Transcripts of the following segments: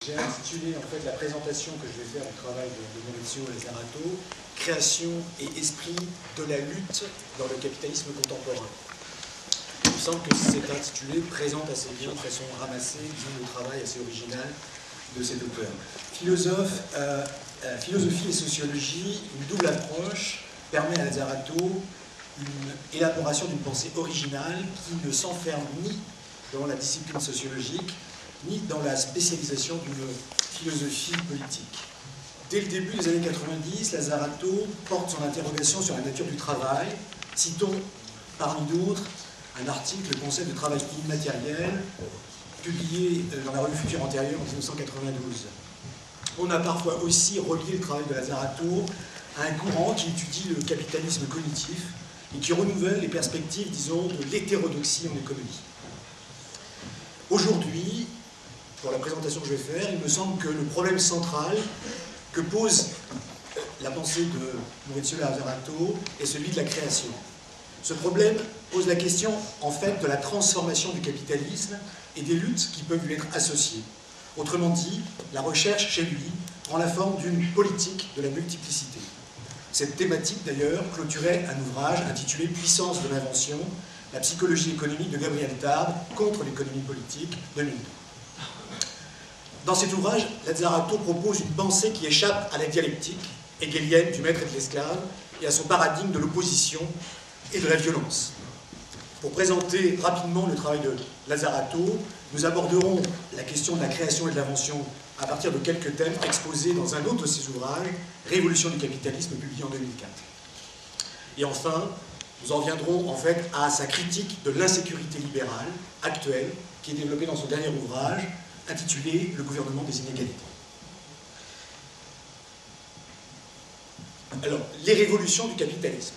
J'ai intitulé en fait la présentation que je vais faire du travail de Maurizio Lazzarato, Création et esprit de la lutte dans le capitalisme contemporain. Il me semble que cet intitulé présente assez bien, de façon ramassée, disons, le travail assez original de cet auteur. Philosophe, philosophie et sociologie, une double approche permet à Lazzarato une élaboration d'une pensée originale qui ne s'enferme ni dans la discipline sociologique, ni dans la spécialisation d'une philosophie politique. Dès le début des années 90, Lazzarato porte son interrogation sur la nature du travail. Citons parmi d'autres un article, le concept de travail immatériel, publié dans la revue Futur Antérieur en 1992. On a parfois aussi relié le travail de Lazzarato à un courant qui étudie le capitalisme cognitif et qui renouvelle les perspectives, disons, de l'hétérodoxie en économie. Aujourd'hui, pour la présentation que je vais faire, il me semble que le problème central que pose la pensée de Maurizio Lazzarato est celui de la création. Ce problème pose la question, en fait, de la transformation du capitalisme et des luttes qui peuvent lui être associées. Autrement dit, la recherche, chez lui, prend la forme d'une politique de la multiplicité. Cette thématique, d'ailleurs, clôturait un ouvrage intitulé « Puissance de l'invention, la psychologie économique de Gabriel Tarde contre l'économie politique 2002 ». Dans cet ouvrage, Lazzarato propose une pensée qui échappe à la dialectique hegelienne du maître et de l'esclave et à son paradigme de l'opposition et de la violence. Pour présenter rapidement le travail de Lazzarato, nous aborderons la question de la création et de l'invention à partir de quelques thèmes exposés dans un autre de ses ouvrages, Révolution du capitalisme, publié en 2004. Et enfin, nous en viendrons en fait à sa critique de l'insécurité libérale actuelle, qui est développée dans son dernier ouvrage, intitulé « Le gouvernement des inégalités ». Alors, les révolutions du capitalisme.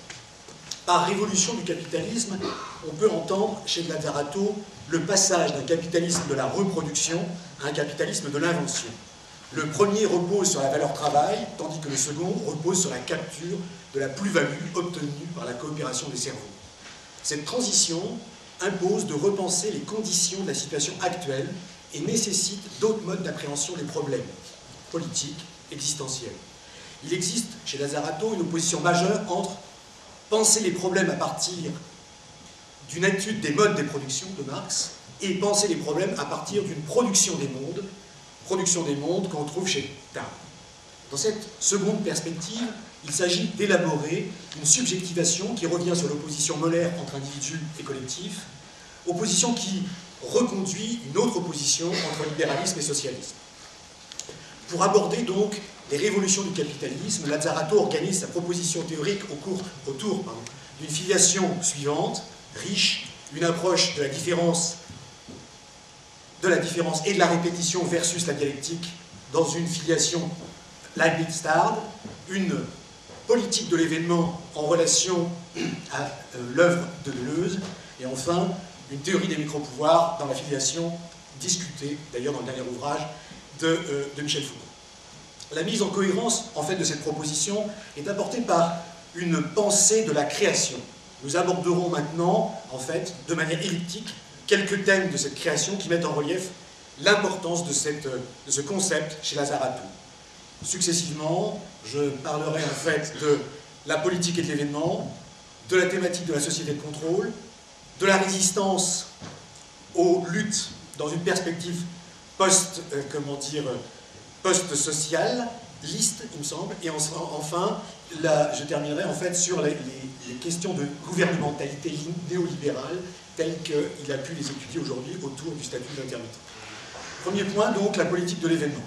Par révolution du capitalisme, on peut entendre chez Lazzarato le passage d'un capitalisme de la reproduction à un capitalisme de l'invention. Le premier repose sur la valeur travail, tandis que le second repose sur la capture de la plus-value obtenue par la coopération des cerveaux. Cette transition impose de repenser les conditions de la situation actuelle et nécessite d'autres modes d'appréhension des problèmes politiques, existentiels. Il existe chez Lazzarato une opposition majeure entre penser les problèmes à partir d'une étude des modes des productions de Marx et penser les problèmes à partir d'une production des mondes qu'on trouve chez Tarde. Dans cette seconde perspective, il s'agit d'élaborer une subjectivation qui revient sur l'opposition molaire entre individus et collectifs, opposition qui reconduit une autre opposition entre libéralisme et socialisme. Pour aborder donc les révolutions du capitalisme, Lazzarato organise sa proposition théorique autour d'une filiation suivante, riche, une approche de la différence et de la répétition versus la dialectique dans une filiation Leibniz-Tarde, une politique de l'événement en relation à l'œuvre de Deleuze, et enfin une théorie des micro-pouvoirs dans la filiation discutée, d'ailleurs dans le dernier ouvrage, de Michel Foucault. La mise en cohérence, en fait, de cette proposition est apportée par une pensée de la création. Nous aborderons maintenant, en fait, de manière elliptique, quelques thèmes de cette création qui mettent en relief l'importance de ce concept chez Lazzarato. Successivement, je parlerai en fait de la politique et de l'événement, de la thématique de la société de contrôle, de la résistance aux luttes dans une perspective post-sociale, liste, il me semble, et enfin, je terminerai en fait sur les questions de gouvernementalité néolibérale telles qu'il a pu les étudier aujourd'hui autour du statut d'intermittent. Premier point, donc, la politique de l'événement.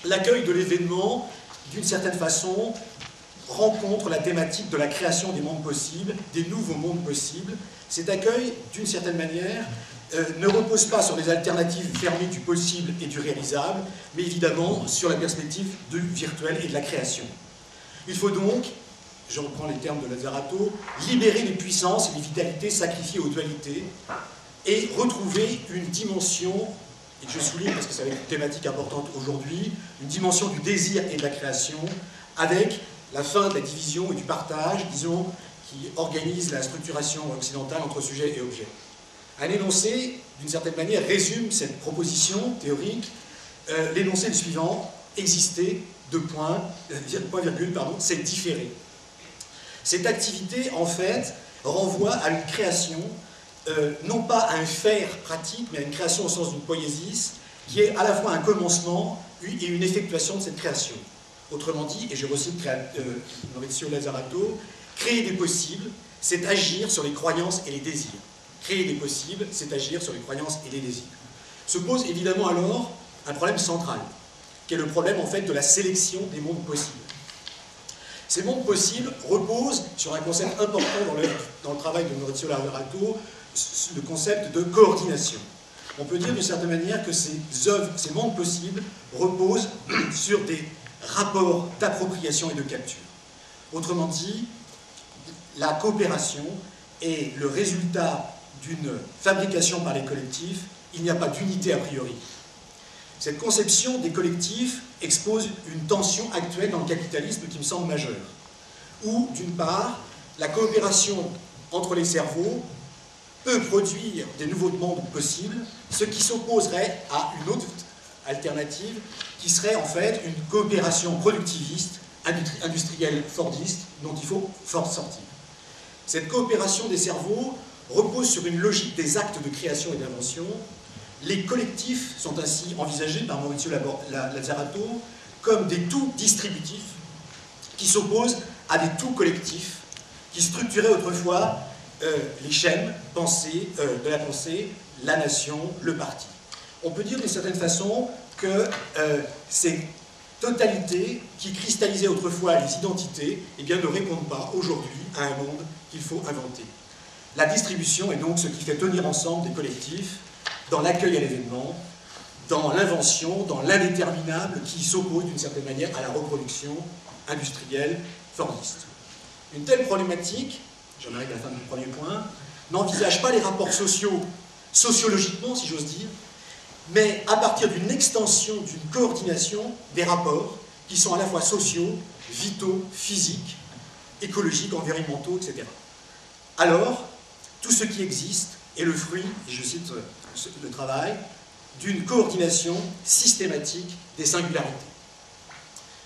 L'accueil de l'événement, d'une certaine façon, rencontre la thématique de la création des mondes possibles, des nouveaux mondes possibles. Cet accueil, d'une certaine manière, ne repose pas sur les alternatives fermées du possible et du réalisable, mais évidemment sur la perspective du virtuel et de la création. Il faut donc, je reprends les termes de Lazzarato, libérer les puissances et les vitalités sacrifiées aux dualités et retrouver une dimension, et je souligne parce que c'est une thématique importante aujourd'hui, une dimension du désir et de la création avec la fin de la division et du partage, disons, qui organise la structuration occidentale entre sujet et objet. Un énoncé, d'une certaine manière, résume cette proposition théorique l'énoncé le suivant: exister, virgule, c'est différer. Cette activité, en fait, renvoie à une création, non pas à un faire pratique, mais à une création au sens d'une poiesis, qui est à la fois un commencement et une effectuation de cette création. Autrement dit, et je recite Maurizio Lazzarato, créer des possibles, c'est agir sur les croyances et les désirs. Créer des possibles, c'est agir sur les croyances et les désirs. Se pose évidemment alors un problème central, qui est le problème en fait de la sélection des mondes possibles. Ces mondes possibles reposent sur un concept important dans le travail de Maurizio Lazzarato, le concept de coordination. On peut dire d'une certaine manière que ces mondes possibles reposent sur des rapports d'appropriation et de capture. Autrement dit, la coopération est le résultat d'une fabrication par les collectifs. Il n'y a pas d'unité a priori. Cette conception des collectifs expose une tension actuelle dans le capitalisme qui me semble majeure, où, d'une part, la coopération entre les cerveaux peut produire des nouveaux mondes possibles, ce qui s'opposerait à une autre alternative qui serait en fait une coopération productiviste, industrielle, fordiste, dont il faut fort sortir. Cette coopération des cerveaux repose sur une logique des actes de création et d'invention. Les collectifs sont ainsi envisagés par Maurizio Lazzarato comme des tout distributifs qui s'opposent à des tout collectifs qui structuraient autrefois les chaînes de la pensée, la nation, le parti. On peut dire d'une certaine façon que ces totalités qui cristallisaient autrefois les identités ne répondent pas aujourd'hui à un monde qu'il faut inventer. La distribution est donc ce qui fait tenir ensemble des collectifs dans l'accueil à l'événement, dans l'invention, dans l'indéterminable qui s'oppose d'une certaine manière à la reproduction industrielle fordiste. Une telle problématique, j'en arrive à la fin de mon premier point, n'envisage pas les rapports sociaux, sociologiquement si j'ose dire, mais à partir d'une extension, d'une coordination des rapports qui sont à la fois sociaux, vitaux, physiques, écologiques, environnementaux, etc. Alors, tout ce qui existe est le fruit, et je cite le travail, d'une coordination systématique des singularités.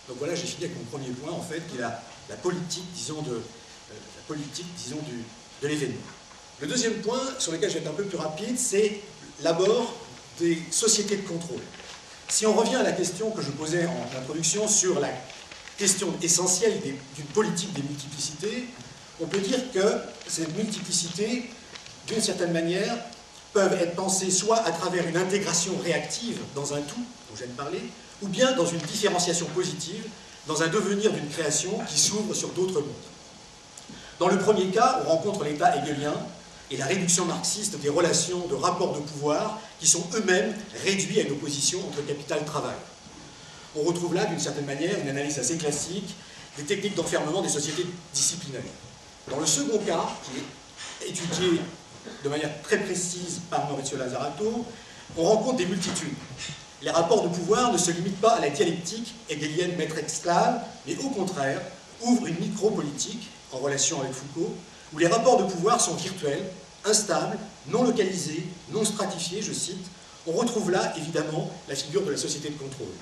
Donc voilà, j'ai fini avec mon premier point, en fait, qui est la politique, disons, de l'événement. Le deuxième point, sur lequel je vais être un peu plus rapide, c'est l'abord des sociétés de contrôle. Si on revient à la question que je posais en introduction sur la question essentielle d'une politique des multiplicités, on peut dire que ces multiplicités, d'une certaine manière, peuvent être pensées soit à travers une intégration réactive dans un tout, dont je viens de parler, ou bien dans une différenciation positive, dans un devenir d'une création qui s'ouvre sur d'autres mondes. Dans le premier cas, on rencontre l'état hegelien et la réduction marxiste des relations de rapports de pouvoir qui sont eux-mêmes réduits à une opposition entre capital et travail. On retrouve là, d'une certaine manière, une analyse assez classique des techniques d'enfermement des sociétés disciplinaires. Dans le second cas, qui est étudié de manière très précise par Maurizio Lazzarato, on rencontre des multitudes. Les rapports de pouvoir ne se limitent pas à la dialectique hegelienne maître-esclave, mais au contraire, ouvrent une micro-politique, en relation avec Foucault, où les rapports de pouvoir sont virtuels, instables, non localisés, non stratifiés, je cite. On retrouve là, évidemment, la figure de la société de contrôle.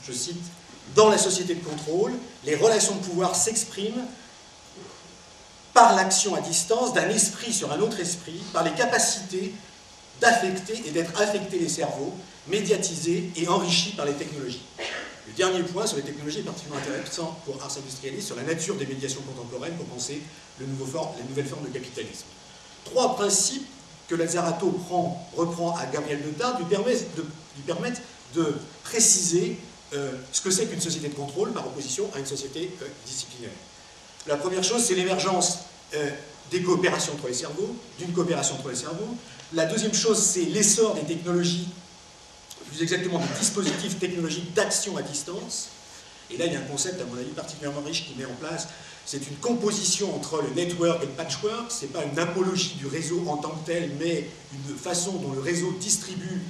Je cite, « Dans la société de contrôle, les relations de pouvoir s'expriment par l'action à distance d'un esprit sur un autre esprit, par les capacités d'affecter et d'être affectés les cerveaux, médiatisés et enrichis par les technologies. » Le dernier point sur les technologies est particulièrement intéressant pour Ars Industrialis, sur la nature des médiations contemporaines pour penser les nouvelles formes de capitalisme. Trois principes que Lazzarato reprend à Gabriel Letard lui permettent de préciser ce que c'est qu'une société de contrôle par opposition à une société disciplinaire. La première chose, c'est l'émergence des coopérations entre les cerveaux, d'une coopération entre les cerveaux. La deuxième chose, c'est l'essor des technologies, plus exactement des dispositifs technologiques d'action à distance. Et là, il y a un concept, à mon avis, particulièrement riche qui met en place, c'est une composition entre le network et le patchwork. Ce n'est pas une apologie du réseau en tant que tel, mais une façon dont le réseau distribue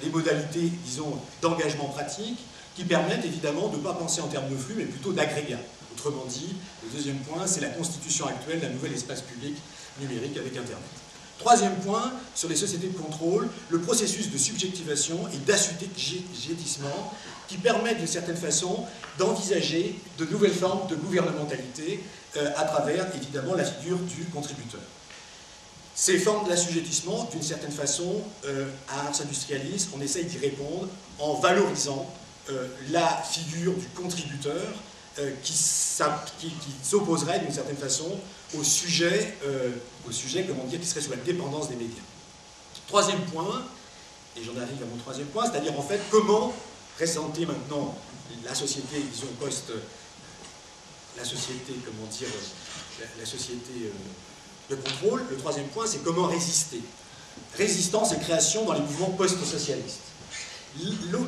des modalités, disons, d'engagement pratique, qui permettent évidemment de ne pas penser en termes de flux, mais plutôt d'agrégat. Autrement dit, le deuxième point, c'est la constitution actuelle d'un nouvel espace public numérique avec Internet. Troisième point, sur les sociétés de contrôle, le processus de subjectivation et d'assujettissement qui permet d'une certaine façon d'envisager de nouvelles formes de gouvernementalité à travers évidemment la figure du contributeur. Ces formes d'assujettissement, d'une certaine façon, à Ars Industrialis, on essaye d'y répondre en valorisant la figure du contributeur qui s'opposerait d'une certaine façon au sujet, comment dire, qui serait sous la dépendance des médias. Troisième point, et j'en arrive à mon troisième point, c'est-à-dire en fait comment présenter maintenant la société, disons, la société, comment dire, la société de contrôle. Le troisième point, c'est comment résister. Résistance et création dans les mouvements post-socialistes.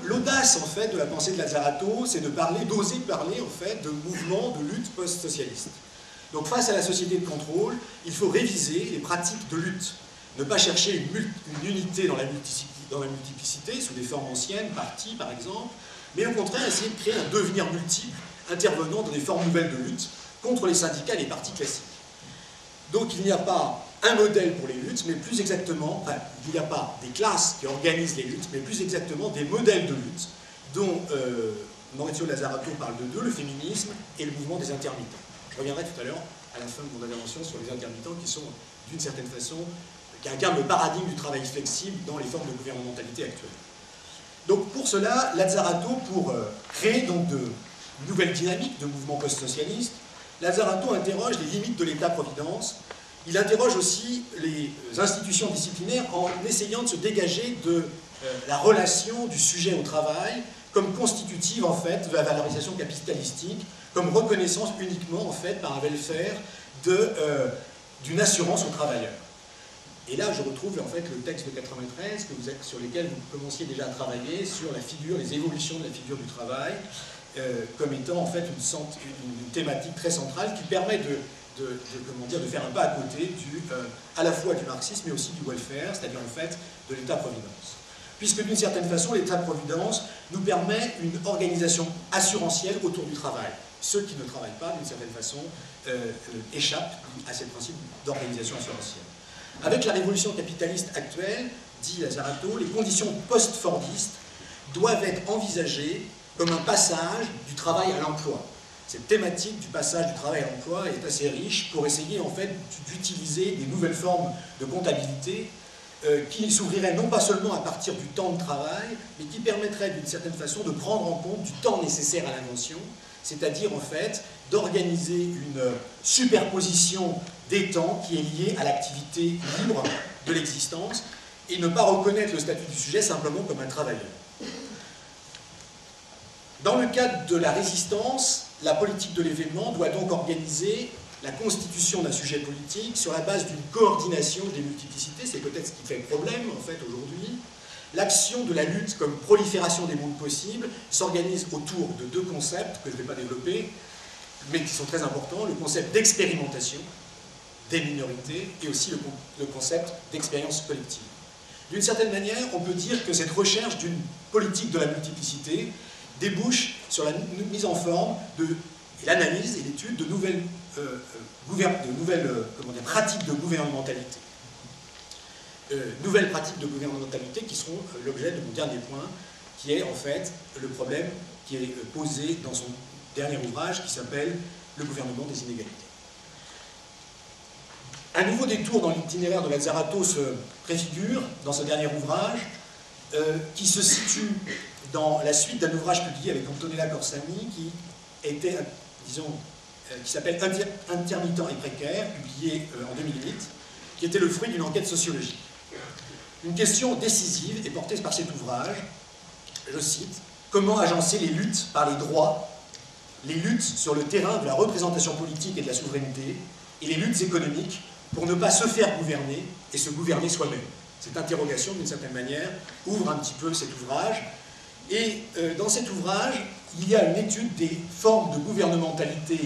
L'audace, en fait, de la pensée de Lazzarato, c'est d'oser parler, en fait, de mouvements de lutte post-socialiste. Donc, face à la société de contrôle, il faut réviser les pratiques de lutte. Ne pas chercher une unité dans la multiplicité, sous des formes anciennes, partis, par exemple, mais au contraire, essayer de créer un devenir multiple, intervenant dans des formes nouvelles de lutte, contre les syndicats et les partis classiques. Donc, il n'y a pas un modèle pour les luttes, mais plus exactement, enfin, il n'y a pas des classes qui organisent les luttes, mais plus exactement des modèles de lutte, dont Maurizio Lazzarato parle de deux, le féminisme et le mouvement des intermittents. Je reviendrai tout à l'heure, à la fin de mon intervention, sur les intermittents qui sont, d'une certaine façon, qui incarnent le paradigme du travail flexible dans les formes de gouvernementalité actuelles. Donc pour cela, Lazzarato, pour créer donc de nouvelles dynamiques de mouvements post-socialistes, Lazzarato interroge les limites de l'État-providence. Il interroge aussi les institutions disciplinaires en essayant de se dégager de la relation du sujet au travail comme constitutive en fait de la valorisation capitalistique, comme reconnaissance uniquement en fait par un welfare d'une assurance aux travailleurs. Et là, je retrouve en fait le texte de 93 sur lequel vous commenciez déjà à travailler sur la figure, les évolutions de la figure du travail, comme étant en fait une thématique très centrale qui permet de faire un pas à côté à la fois du marxisme mais aussi du welfare, c'est-à-dire en fait de l'État-providence. Puisque d'une certaine façon, l'État-providence nous permet une organisation assurantielle autour du travail. Ceux qui ne travaillent pas, d'une certaine façon, échappent à ces principes d'organisation assurantielle. Avec la révolution capitaliste actuelle, dit Lazzarato, les conditions post-fordistes doivent être envisagées comme un passage du travail à l'emploi. Cette thématique du passage du travail à l'emploi est assez riche pour essayer en fait d'utiliser des nouvelles formes de comptabilité qui s'ouvriraient non pas seulement à partir du temps de travail, mais qui permettraient d'une certaine façon de prendre en compte du temps nécessaire à l'invention, c'est-à-dire en fait d'organiser une superposition des temps qui est liée à l'activité libre de l'existence et ne pas reconnaître le statut du sujet simplement comme un travailleur. Dans le cadre de la résistance, la politique de l'événement doit donc organiser la constitution d'un sujet politique sur la base d'une coordination des multiplicités, c'est peut-être ce qui fait problème en fait aujourd'hui. L'action de la lutte comme prolifération des mondes possibles s'organise autour de deux concepts que je ne vais pas développer, mais qui sont très importants, le concept d'expérimentation des minorités et aussi le concept d'expérience collective. D'une certaine manière, on peut dire que cette recherche d'une politique de la multiplicité débouche sur la mise en forme et l'analyse et l'étude de nouvelles pratiques de gouvernementalité. Nouvelles pratiques de gouvernementalité qui seront l'objet de mon dernier point, qui est en fait le problème qui est posé dans son dernier ouvrage qui s'appelle « Le gouvernement des inégalités ». Un nouveau détour dans l'itinéraire de Lazzarato se préfigure dans ce dernier ouvrage qui se situe dans la suite d'un ouvrage publié avec Antonella Corsani qui s'appelle « Intermittent et précaire », publié en 2008, qui était le fruit d'une enquête sociologique. Une question décisive est portée par cet ouvrage, je cite, « Comment agencer les luttes par les droits, les luttes sur le terrain de la représentation politique et de la souveraineté, et les luttes économiques pour ne pas se faire gouverner et se gouverner soi-même ». Cette interrogation, d'une certaine manière, ouvre un petit peu cet ouvrage. Et dans cet ouvrage, il y a une étude des formes de gouvernementalité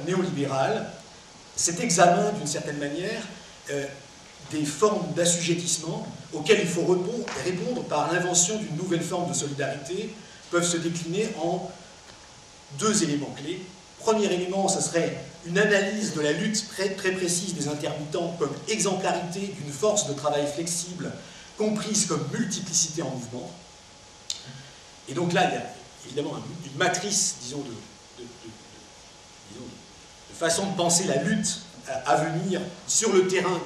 néolibérale, cet examen, d'une certaine manière, des formes d'assujettissement auxquelles il faut répondre par l'invention d'une nouvelle forme de solidarité, peuvent se décliner en deux éléments clés. Premier élément, ce serait une analyse de la lutte très précise des intermittents comme exemplarité d'une force de travail flexible comprise comme multiplicité en mouvement. Et donc là, il y a évidemment une matrice, disons, de façon de penser la lutte à venir sur le terrain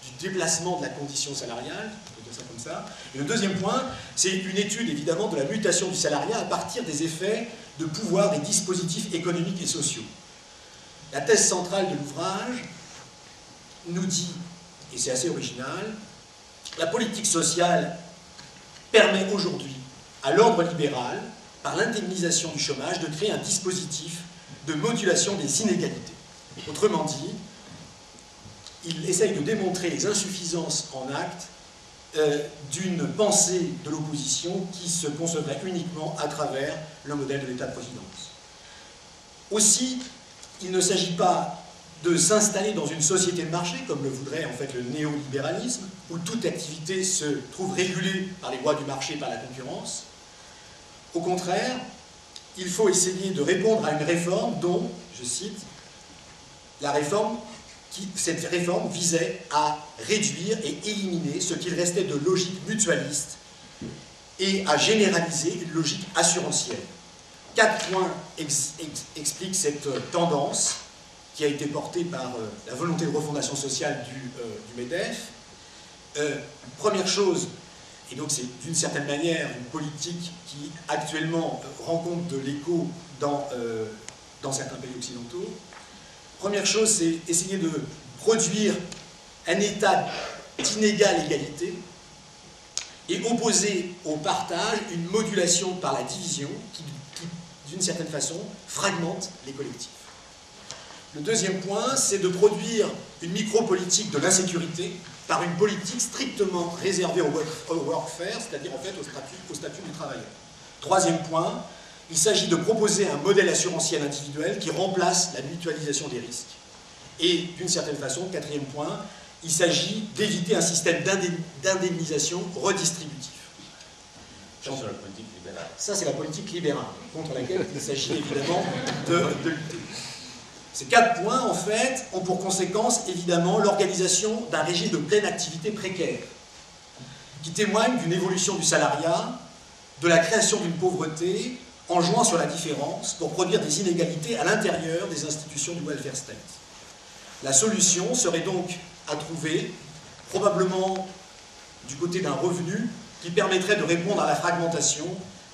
du déplacement de la condition salariale, on peut dire ça comme ça. Et le deuxième point, c'est une étude évidemment de la mutation du salariat à partir des effets de pouvoir des dispositifs économiques et sociaux. La thèse centrale de l'ouvrage nous dit, et c'est assez original, la politique sociale permet aujourd'hui à l'ordre libéral, par l'indemnisation du chômage, de créer un dispositif de modulation des inégalités. Autrement dit, il essaye de démontrer les insuffisances en acte d'une pensée de l'opposition qui se concevrait uniquement à travers le modèle de l'État-providence. Aussi, il ne s'agit pas de s'installer dans une société de marché, comme le voudrait en fait le néolibéralisme, où toute activité se trouve régulée par les lois du marché, par la concurrence. Au contraire, il faut essayer de répondre à une réforme dont, je cite, cette réforme visait à réduire et éliminer ce qu'il restait de logique mutualiste et à généraliser une logique assurantielle. 4 points expliquent cette tendance qui a été portée par la volonté de refondation sociale du MEDEF. Première chose, et donc c'est d'une certaine manière une politique qui actuellement rencontre de l'écho dans certains pays occidentaux. Première chose, c'est essayer de produire un état d'inégale égalité et opposer au partage une modulation par la division qui d'une certaine façon, fragmente les collectifs. Le deuxième point, c'est de produire une micro-politique de l'insécurité par une politique strictement réservée au workfare, c'est-à-dire en fait au statut du travailleur. Troisième point, il s'agit de proposer un modèle assurantiel individuel qui remplace la mutualisation des risques. Et d'une certaine façon, quatrième point, il s'agit d'éviter un système d'indemnisation redistributif. Ça, c'est la politique libérale. Ça, c'est la politique libérale, contre laquelle il s'agit évidemment de lutter. Ces 4 points, en fait, ont pour conséquence, évidemment, l'organisation d'un régime de pleine activité précaire, qui témoigne d'une évolution du salariat, de la création d'une pauvreté, en jouant sur la différence pour produire des inégalités à l'intérieur des institutions du welfare state. La solution serait donc à trouver, probablement du côté d'un revenu, qui permettrait de répondre à la fragmentation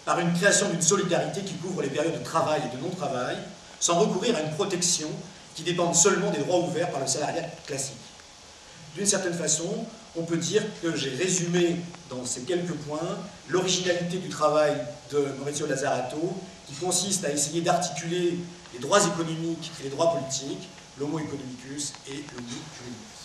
par une création d'une solidarité qui couvre les périodes de travail et de non-travail, sans recourir à une protection qui dépende seulement des droits ouverts par le salariat classique. D'une certaine façon, on peut dire que j'ai résumé dans ces quelques points l'originalité du travail de Maurizio Lazzarato, qui consiste à essayer d'articuler les droits économiques et les droits politiques, l'homo economicus et le homo juridicus.